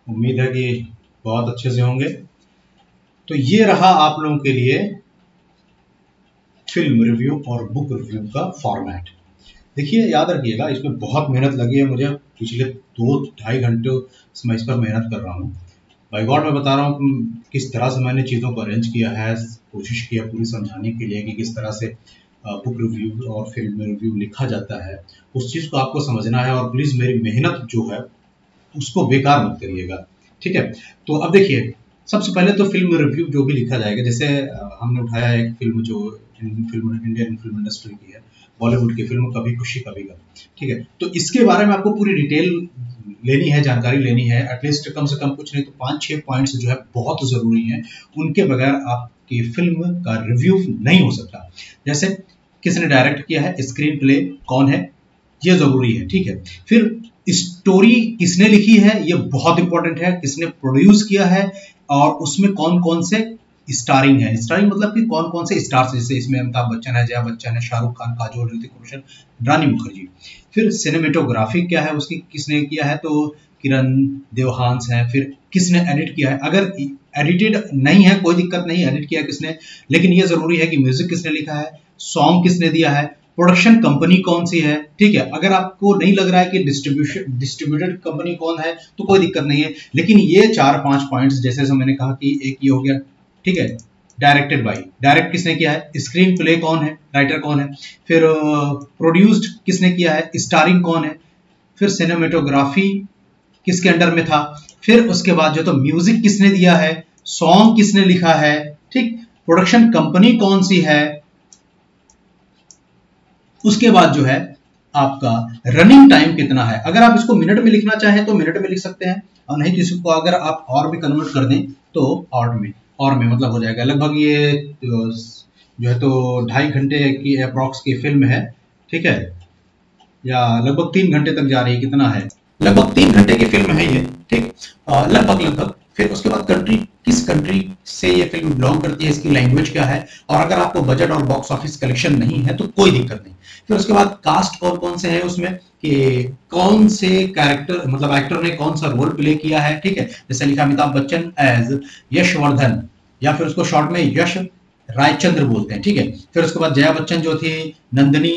उम्मीद है कि बहुत अच्छे से होंगे। तो ये रहा आप लोगों के लिए फिल्म रिव्यू और बुक रिव्यू का फॉर्मेट। देखिए, याद रखिएगा, इसमें बहुत मेहनत लगी है मुझे। पिछले 2-2.5 घंटे मैं इस पर मेहनत कर रहा हूँ। बाय गॉड मैं बता रहा हूँ किस तरह से मैंने चीज़ों को अरेंज किया है, कोशिश किया पूरी समझाने के लिए कि किस तरह से बुक रिव्यू और फिल्म रिव्यू लिखा जाता है। उस चीज़ को आपको समझना है और प्लीज़ मेरी मेहनत जो है उसको बेकार मत करिएगा, ठीक है। तो अब देखिए, सबसे पहले तो फिल्म रिव्यू जो भी लिखा जाएगा, जैसे हमने उठाया है एक फिल्म जो इंडियन फिल्म इंडस्ट्री की है, बॉलीवुड की फिल्म कभी खुशी कभी गम, ठीक है। तो इसके बारे में आपको पूरी डिटेल लेनी है, जानकारी लेनी है। एटलीस्ट कम से कम कुछ नहीं तो 5-6 पॉइंट्स जो है बहुत ज़रूरी हैं, उनके बगैर आपकी फिल्म का रिव्यू नहीं हो सकता। जैसे किसने डायरेक्ट किया है, स्क्रीन प्ले कौन है, ये ज़रूरी है, ठीक है। फिर स्टोरी किसने लिखी है, ये बहुत इंपॉर्टेंट है। किसने प्रोड्यूस किया है और उसमें कौन कौन से स्टारिंग है। स्टारिंग मतलब कि कौन कौन से स्टार्स, जैसे इसमें अमिताभ बच्चन है, जया बच्चन है, शाहरुख खान, काजोल, ऋतिक रोशन, रानी मुखर्जी। फिर सिनेमेटोग्राफी क्या है उसकी, किसने किया है, तो किरण देवहांस है। फिर किसने एडिट किया है, अगर एडिटेड नहीं है कोई दिक्कत नहीं, एडिट किया है किसने, लेकिन ये जरूरी है कि म्यूजिक किसने लिखा है, सॉन्ग किसने दिया है, प्रोडक्शन कंपनी कौन सी है, ठीक है। अगर आपको नहीं लग रहा है कि डिस्ट्रीब्यूटेड कंपनी कौन है तो कोई दिक्कत नहीं है, लेकिन ये 4-5 पॉइंट्स जैसे मैंने कहा कि एक ये हो गया, ठीक है। डायरेक्टेड बाई, डायरेक्ट किसने किया है, स्क्रीन प्ले कौन है, राइटर कौन है, फिर प्रोड्यूस्ड किसने किया है, स्टारिंग कौन है, फिर सिनेमेटोग्राफी किसके अंडर में था, फिर उसके बाद जो तो म्यूजिक किसने दिया है, सॉन्ग किसने लिखा है, ठीक, प्रोडक्शन कंपनी कौन सी है, उसके बाद जो है आपका रनिंग टाइम कितना है। अगर आप इसको मिनट में लिखना चाहें तो मिनट में लिख सकते हैं, और नहीं तो इसको अगर आप और भी कन्वर्ट कर दें तो और में मतलब हो जाएगा। लगभग ये जो है तो 2.5 घंटे की अप्रॉक्स की फिल्म है, ठीक है, या लगभग 3 घंटे तक जा रही है, कितना है, लगभग 3 घंटे की फिल्म है ये, ठीक, लगभग। फिर उसके बाद कंट्री, किस कंट्री से ये फिल्म बिलोंग करती है, इसकी लैंग्वेज क्या है, और अगर आपको बजट और बॉक्स ऑफिस कलेक्शन नहीं है तो कोई दिक्कत नहीं। फिर उसके बाद कास्ट कौन कौन से हैं उसमें, कि कौन से कैरेक्टर मतलब एक्टर ने कौन सा रोल प्ले किया है, ठीक है। जैसे लिखा अमिताभ बच्चन एज यशवर्धन, या फिर उसको शॉर्ट में यश रायचंद्र बोलते हैं, ठीक है। फिर उसके बाद जया बच्चन जो थी नंदिनी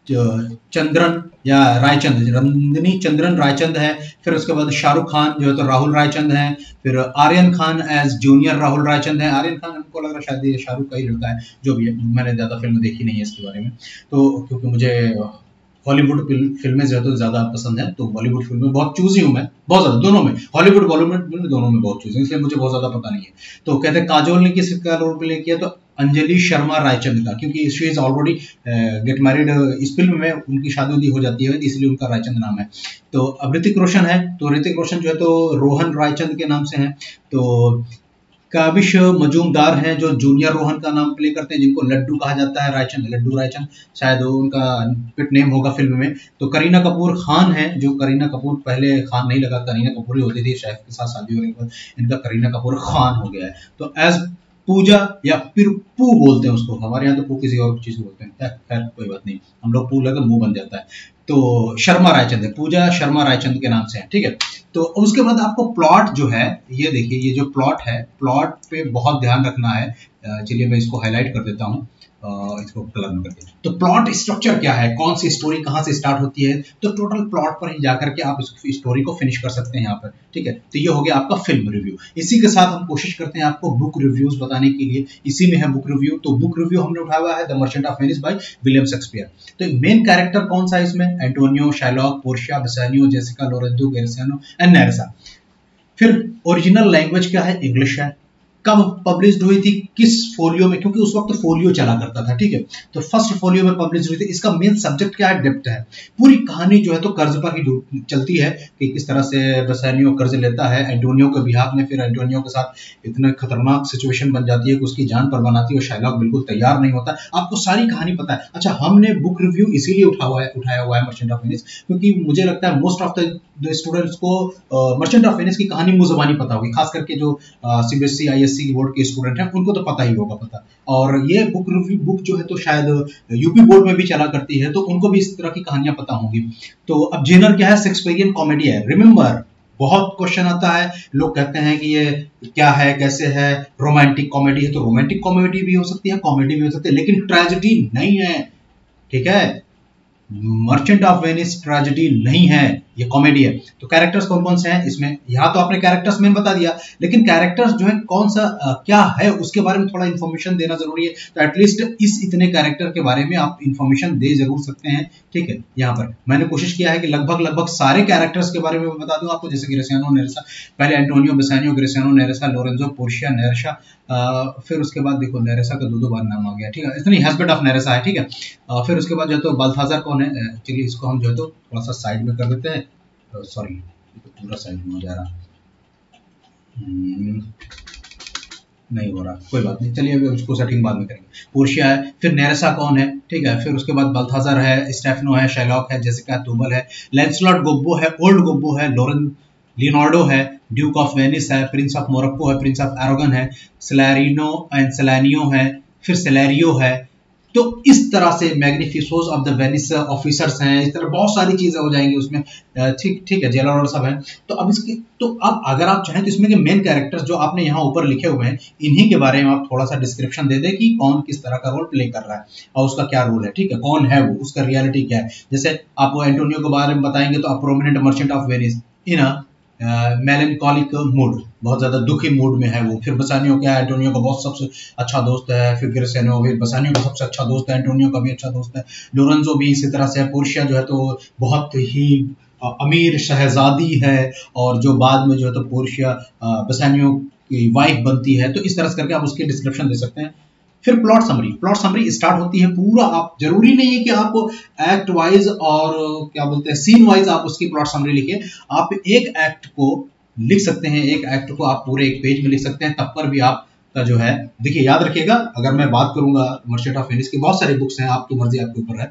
चंद्रन या रायचंद, नंदिनी चंद्रन रायचंद है। फिर उसके बाद शाहरुख खान जो है तो राहुल रायचंद है। फिर आर्यन खान एज जूनियर राहुल रायचंद है। आर्यन खान हमको लग रहा है शायद ये शाहरुख का ही लड़का है, जो भी है, मैंने ज्यादा फिल्म देखी नहीं है इसके बारे में, तो क्योंकि मुझे हॉलीवुड फिल्में जो है तो ज्यादा पसंद है, तो बॉलीवुड फिल्में बहुत चूजी हूँ मैं, बहुत ज्यादा, दोनों में, हॉलीवुड बॉलीवुड दोनों में बहुत चूजी, इसलिए मुझे बहुत ज्यादा पता नहीं है। तो कहते हैं काजोल ने किसका रोल प्ले किया, तो अंजलि शर्मा रायचंद का, क्योंकि she is already get married, इस फिल्म में उनकी शादी हो जाती है, इसलिए उनका रायचंद नाम है। तो अब ऋतिक रोशन है, तो ऋतिक रोशन जो है तो रोहन रायचंद के नाम से है। तो काबिश मजूमदार हैं जो जूनियर रोहन का नाम प्ले करते हैं, जिनको लड्डू कहा जाता है, रायचंद, लड्डू रायचंद शायद उनका पिट नेम होगा फिल्म में। तो करीना कपूर खान है, जो करीना कपूर, पहले खान नहीं लगा, करीना कपूर ही होती थी, सैफ के साथ शादी होने के बाद इनका करीना कपूर खान हो गया है। तो एज पूजा या फिर पू बोलते हैं उसको, हमारे यहाँ तो पू किसी और चीज बोलते हैं, खैर कोई बात नहीं, हम लोग पू लगा मुंह बन जाता है। तो शर्मा रायचंद है, पूजा शर्मा रायचंद के नाम से है, ठीक है। तो उसके बाद आपको प्लॉट जो है, ये देखिए, ये जो प्लॉट है, प्लॉट पे बहुत ध्यान रखना है। चलिए मैं इसको हाईलाइट कर देता हूँ, इसको कलर में करके। तो प्लॉट स्ट्रक्चर क्या है, कौन सी स्टोरी कहाँ से स्टार्ट होती है, तो टोटल प्लॉट पर ही जाकर के आप इस स्टोरी को फिनिश कर सकते हैं यहाँ पर, ठीक है। तो ये हो गया आपका फिल्म रिव्यू। इसी के साथ हम कोशिश करते हैं आपको बुक रिव्यूज बताने के लिए, इसी में है बुक रिव्यू। तो बुक रिव्यू हमने उठाया हुआ है the merchant of Venice by William Shakespeare. तो मेन कैरेक्टर कौन सा है इसमें, Antonio, Shylock, Portia, Bassanio, Jessica, Lorenzo, Gratiano and Nerissa. फिर ओरिजिनल लैंग्वेज क्या है, इंग्लिश है। कब पब्लिश हुई थी, किस फोलियो में, क्योंकि उस वक्त फोलियो चला करता था, ठीक है। तो फर्स्ट फोलियो में पब्लिश हुई थी। इसका मेन सब्जेक्ट क्या है, डेप्थ है। पूरी कहानी जो है तो कर्ज पर ही चलती है, कि किस तरह से बेसानियो कर्ज लेता है एंटोनियो के बिहाफ में, फिर एंटोनियो के साथ इतना खतरनाक सिचुएशन बन जाती है कि उसकी जान पर बनाती है और शाइलॉक बिल्कुल तैयार नहीं होता। आपको सारी कहानी पता है। अच्छा, हमने बुक रिव्यू इसीलिए उठाया हुआ है मर्चेंट ऑफ वेनिस, क्योंकि मुझे लगता है मोस्ट ऑफ द स्टूडेंट्स को मर्चेंट ऑफ वेनिस की कहानी मुंह ज़बानी पता होगी, खास करके जो सीबीएसई आईएससी बोर्ड के स्टूडेंट हैं उनको तो पता ही होगा पता। और ये बुक रिव्यू बुक जो है तो शायद यूपी बोर्ड में भी चला करती है, तो उनको भी इस तरह की कहानियां पता होंगी। तो अब जेनर क्या है, शेक्सपियरियन कॉमेडी है। रिमेंबर बहुत क्वेश्चन आता है, लोग कहते हैं कि ये क्या है, कैसे है, रोमांटिक कॉमेडी है, तो रोमांटिक कॉमेडी भी हो सकती है, कॉमेडी भी हो सकती है, लेकिन ट्रेजेडी नहीं है, ठीक है। मर्चेंट ऑफ वेनिस ट्रेजेडी नहीं है, ये कॉमेडी है। तो कैरेक्टर्स कौन कौन से हैं इसमें, यहाँ तो आपने कैरेक्टर्स में बता दिया, लेकिन कैरेक्टर्स जो है कौन सा क्या है उसके बारे में थोड़ा इन्फॉर्मेशन देना जरूरी है। तो एटलीस्ट इस इतने कैरेक्टर के बारे में आप इन्फॉर्मेशन दे जरूर सकते हैं, ठीक है। यहाँ पर मैंने कोशिश किया है कि लगभग सारे कैरेक्टर्स के बारे में बता दूं आपको, जैसे ग्रेसियानो नेरेसा, पहले एंटोनियो बेसानियो, ग्रेसियानो नेरेसा, लोरेंजो, पोर्शिया, नेरेसा, फिर उसके बाद देखो नेरेसा का दो बार नाम आ गया, ठीक है, इतनी हस्बैंड ऑफ नेरेसा है, ठीक है। फिर उसके बाद जो है तो बाल्थाजर कौन है, चलिए इसको हम जो है तो थोड़ा सा साइड में कर देते हैं, सॉरी पूरा साइड में हो जा रहा, नहीं हो रहा, कोई बात नहीं, चलिए अभी उसको सेटिंग बाद में करेंगे। पोर्शिया है, फिर नेरेसा कौन है, ठीक है, फिर उसके बाद बाल्थाजर है, स्टेफनो है, शैलॉक है, जेसिका टूबल है, लैंसलॉट गोब्बो है, ओल्ड गोब्बो है, लियोनार्डो है, ड्यूक ऑफ वेनिस है, प्रिंस ऑफ मोरक्को है, प्रिंस ऑफ एरोगन है, सेलेरिनो एंड सेलेनियो है, फिर सेलेरियो है। तो इस तरह से मैग्निफिकोस ऑफ द वेनिस ऑफिसर्स हैं, इस तरह बहुत सारी चीजें हो जाएंगी उसमें, ठीक है, जेलर और सब है। तो अब इसके तो अब अगर आप चाहें तो इसमें के मेन कैरेक्टर्स जो आपने यहाँ ऊपर लिखे हुए हैं, इन्हीं के बारे में आप थोड़ा सा डिस्क्रिप्शन दे दें कि कौन किस तरह का रोल प्ले कर रहा है और उसका क्या रोल है, ठीक है, कौन है वो, उसका रियलिटी क्या है। जैसे आप वो एंटोनियो के बारे में बताएंगे तो prominent merchant of Venice in melancholic mood, बहुत ज्यादा दुखी मूड में है वो। फिर बसानियो क्या है, एंटोनियो का बहुत सबसे अच्छा दोस्त है, फिर ग्रेसियानो भी बसानियो का सबसे अच्छा दोस्त है, एंटोनियो का भी अच्छा दोस्त है, लोरेंजो भी इसी तरह से है, पोर्शिया जो है तो बहुत ही अमीर शहजादी है और जो बाद में जो है तो पोर्शिया बसानियो की वाइफ बनती है। तो इस तरह से करके आप उसकी डिस्क्रिप्शन दे सकते हैं। फिर प्लॉट समरी स्टार्ट होती है, पूरा आप जरूरी नहीं है कि आप एक्ट वाइज और क्या बोलते हैं सीन वाइज आप उसकी प्लॉट समरी लिखिए, आप एक एक्ट को लिख सकते हैं, एक एक्ट को आप पूरे एक पेज में लिख सकते हैं, तब पर भी आप का जो है, देखिए याद रखिएगा, अगर मैं बात करूंगा मर्चेंट ऑफ वेनिस की बहुत सारी बुक्स हैं, आपकी मर्जी आपके ऊपर है,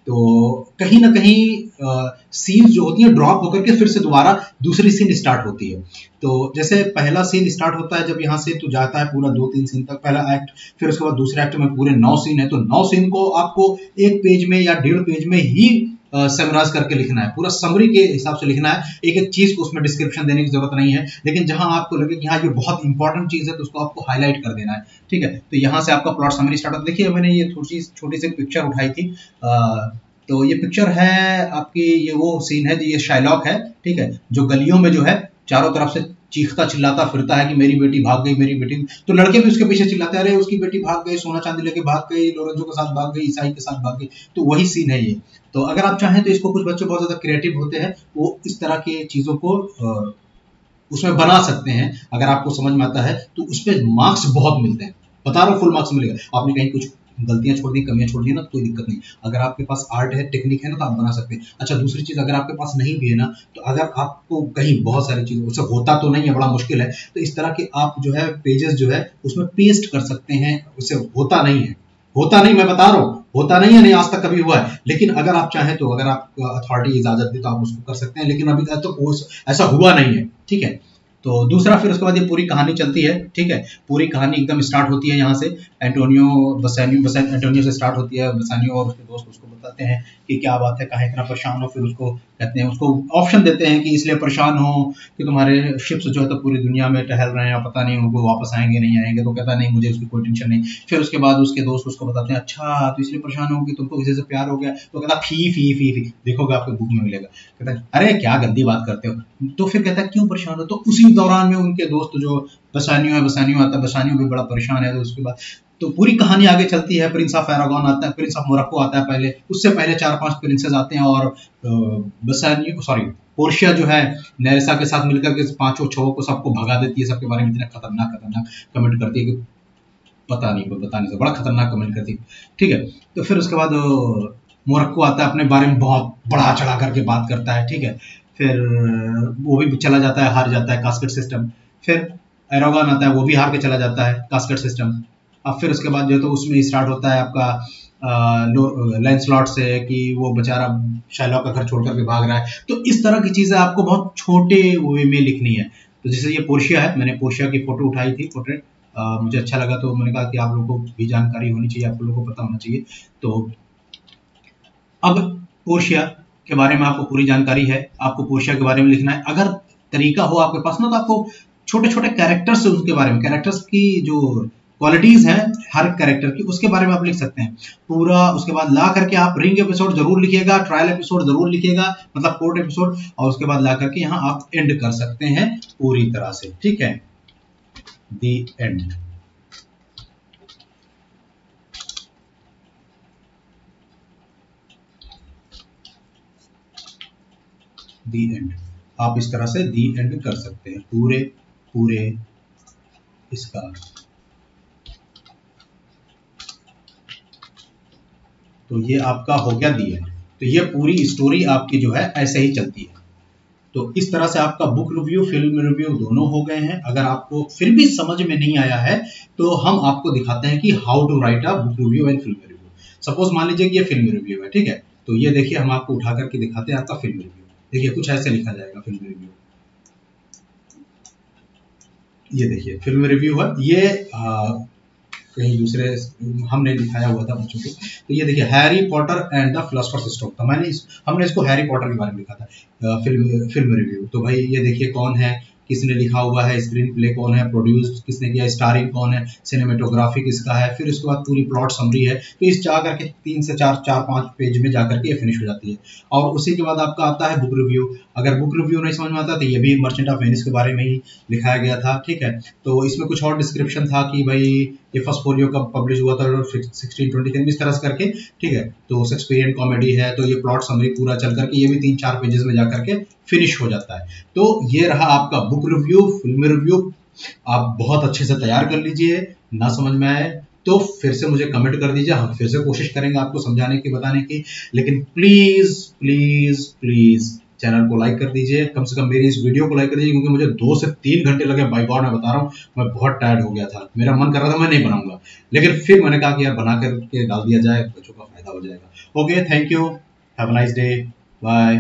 तो कहीं ना कहीं सीन्स जो होती हैं ड्रॉप होकर के फिर से दोबारा दूसरी सीन स्टार्ट होती है। तो जैसे पहला सीन स्टार्ट होता है जब यहाँ से तो जाता है पूरा 2-3 सीन तक पहला एक्ट, फिर उसके बाद दूसरे एक्ट में पूरे 9 सीन है, तो 9 सीन को आपको एक पेज में या 1.5 पेज में ही समराइज करके लिखना है, पूरा समरी के हिसाब से लिखना है, एक एक चीज को उसमें डिस्क्रिप्शन देने की जरूरत नहीं है, लेकिन जहां आपको लगे कि हाँ ये बहुत इंपॉर्टेंट चीज है तो उसको आपको हाईलाइट कर देना है, ठीक है। तो यहाँ से आपका प्लॉट समरी स्टार्ट होता है। देखिए मैंने ये छोटी सी पिक्चर उठाई थी, तो ये पिक्चर है आपकी, ये वो सीन है, ये शाइलॉक है, ठीक है, जो गलियों में जो है चारों तरफ से चीखता चिल्लाता फिरता है कि मेरी बेटी भाग गई, मेरी बेटी, तो लड़के भी उसके पीछे चिल्लाते हैं, अरे उसकी बेटी भाग गई, सोना चांदी लेके भाग गई, लोरेंजो के साथ भाग गई, ईसाई के साथ भाग गई, तो वही सीन है ये। तो अगर आप चाहें तो इसको, कुछ बच्चे बहुत ज्यादा क्रिएटिव होते हैं, वो इस तरह की चीजों को उसमें बना सकते हैं, अगर आपको समझ में आता है तो उस पर मार्क्स बहुत मिलते हैं, बता रहा हूँ फुल मार्क्स मिलेगा। आपने कहीं कुछ गलतियां छोड़ दी, कमियां छोड़ दी ना, कोई दिक्कत नहीं, अगर आपके पास आर्ट है, टेक्निक है ना, तो आप बना सकते हैं। अच्छा दूसरी चीज, अगर आपके पास नहीं भी है ना, तो अगर आपको कहीं बहुत सारी चीज उससे होता तो नहीं है, बड़ा मुश्किल है, तो इस तरह के आप जो है पेजेस जो है उसमें पेस्ट कर सकते हैं, उससे होता नहीं है, होता नहीं, मैं बता रहा हूँ होता नहीं है, नहीं आज तक कभी हुआ है, लेकिन अगर आप चाहें तो, अगर आप अथॉरिटी इजाजत दे तो आप उसको कर सकते हैं, लेकिन अभी तक तो ऐसा हुआ नहीं है, ठीक है। तो दूसरा, फिर उसके बाद ये पूरी कहानी चलती है, ठीक है, पूरी कहानी एकदम स्टार्ट होती है यहाँ से एंटोनियो से स्टार्ट होती है, बसानियो और उसके दोस्त उसको बताते हैं कि क्या बात है, कहाँ इतना परेशान हो, फिर उसको कहते हैं, उसको ऑप्शन देते हैं कि इसलिए परेशान हो कि तुम्हारे शिप्स जो है तो पूरी दुनिया में टहल रहे हैं, पता नहीं उनको वापस आएंगे नहीं आएंगे, तो कहता नहीं मुझे उसकी कोई टेंशन नहीं। फिर उसके बाद उसके दोस्त उसको बताते हैं, अच्छा तो इसलिए परेशान हो कि तुमको किसी से प्यार हो गया, तो कहता फी फी फी फी, देखोगे आपके बुक में मिलेगा, कहता है अरे क्या गंदी बात करते हो, तो फिर कहता है क्यों परेशान हो, तो उसी दौरान में उनके दोस्त जो बसानियो आता है, बसानियो भी बड़ा परेशान है, तो उसके बाद तो पूरी कहानी आगे चलती है, प्रिंस ऑफ एरागोन आता है, प्रिंस ऑफ मोरक्को आता है, पहले उससे पहले 4-5 प्रिंसेस आते हैं, और पोर्शिया जो है नेरेसा के साथ मिलकर के 5-6 को सबको भगा देती है, सबके बारे में इतना खतरनाक कमेंट करती है कि पता नहीं, कोई बताने से बड़ा खतरनाक कमेंट करती है, ठीक है। तो फिर उसके बाद मोरक्को आता है, अपने बारे में बहुत बढ़ा चढ़ा करके बात करता है, ठीक है, फिर वो भी चला जाता है, हार जाता है, कास्केट सिस्टम। फिर एरागोन आता है, वो भी हार के चला जाता है, कास्केट सिस्टम। अब फिर उसके बाद जो है तो उसमें स्टार्ट होता है आपका लैंसलॉट से कि वो बेचारा शाइलॉक का घर छोड़ करके भाग रहा है। तो इस तरह की चीजें आपको बहुत छोटे वे में लिखनी है। तो जैसे ये पोर्शिया है, मैंने पोर्शिया की फोटो उठाई थी, पोर्ट्रेट, मुझे अच्छा लगा तो मैंने कहा कि आप लोगों को भी जानकारी होनी चाहिए, आप लोगों को पता होना चाहिए। तो अब पोर्शिया के बारे में आपको पूरी जानकारी है, आपको पोर्शिया के बारे में लिखना है। अगर तरीका हो आपके पास ना, तो आपको छोटे छोटे कैरेक्टर्स से उनके बारे में, कैरेक्टर्स की जो क्वालिटीज हैं हर कैरेक्टर की, उसके बारे में आप लिख सकते हैं पूरा। उसके बाद ला करके आप रिंग एपिसोड जरूर लिखिएगा, ट्रायल एपिसोड जरूर लिखिएगा, मतलब कोर्ट एपिसोड, और उसके बाद ला करके यहाँ आप एंड कर सकते हैं पूरी तरह से, ठीक है, दी एंड। दी एंड, आप इस तरह से दी एंड कर सकते हैं पूरे पूरे इसका। तो ये आपका हो गया दी एंड। तो ये पूरी स्टोरी आपकी जो है ऐसे ही चलती है। तो इस तरह से आपका बुक रिव्यू, फिल्म रिव्यू दोनों हो गए हैं। अगर आपको फिर भी समझ में नहीं आया है तो हम आपको दिखाते हैं कि how to write a book review and film review. Suppose मान लीजिए कि ये फिल्म रिव्यू है, ठीक है, तो ये देखिए हम आपको उठा करके दिखाते हैं आपका फिल्म रिव्यू। देखिए कुछ ऐसे लिखा जाएगा फिल्म रिव्यू। ये देखिए फिल्म रिव्यू है, ये कहीं दूसरे हमने दिखाया हुआ था बच्चों को। तो ये देखिए Harry Potter and the philosopher's stone, तो हमने इसको हैरी पॉटर के बारे में लिखा था फिल्म रिव्यू। तो भाई ये देखिए कौन है, किसने लिखा हुआ है, स्क्रीन प्ले कौन है, प्रोड्यूस किसने किया, स्टारिंग कौन है, सिनेमेटोग्राफी किसका है, फिर उसके बाद पूरी प्लॉट समरी है। तो इस जा करके 3 से 4-5 पेज में जाकर के ये फिनिश हो जाती है। और उसी के बाद आपका आता है बुक रिव्यू। अगर बुक रिव्यू नहीं समझ में आता तो ये भी मर्चेंट ऑफ वेनिस के बारे में ही लिखाया गया था, ठीक है। तो इसमें कुछ और डिस्क्रिप्शन था कि भाई ये फर्स्ट फोलियो कब पब्लिश हुआ था, 1623 इस तरह से करके, ठीक है। तो शेक्सपियरियन कॉमेडी है, तो ये प्लॉट समरी पूरा चल करके ये भी 3-4 पेजेस में जाकर के फिनिश हो जाता है। तो ये रहा आपका बुक रिव्यू, फिल्म रिव्यू। आप बहुत अच्छे से तैयार कर लीजिए। ना समझ में आए तो फिर से मुझे कमेंट कर दीजिए, हम फिर से कोशिश करेंगे आपको समझाने की, बताने की। लेकिन प्लीज प्लीज प्लीज चैनल को लाइक कर दीजिए, कम से कम मेरी इस वीडियो को लाइक कर दीजिए, क्योंकि मुझे 2 से 3 घंटे लगे। बाय गॉड मैं बता रहा हूँ, मैं बहुत टायर्ड हो गया था, मेरा मन कर रहा था मैं नहीं बनाऊंगा, लेकिन फिर मैंने कहा कि यार बना करके डाल दिया जाए, बच्चों का फायदा हो जाएगा। Okay, thank you, have a nice day, bye.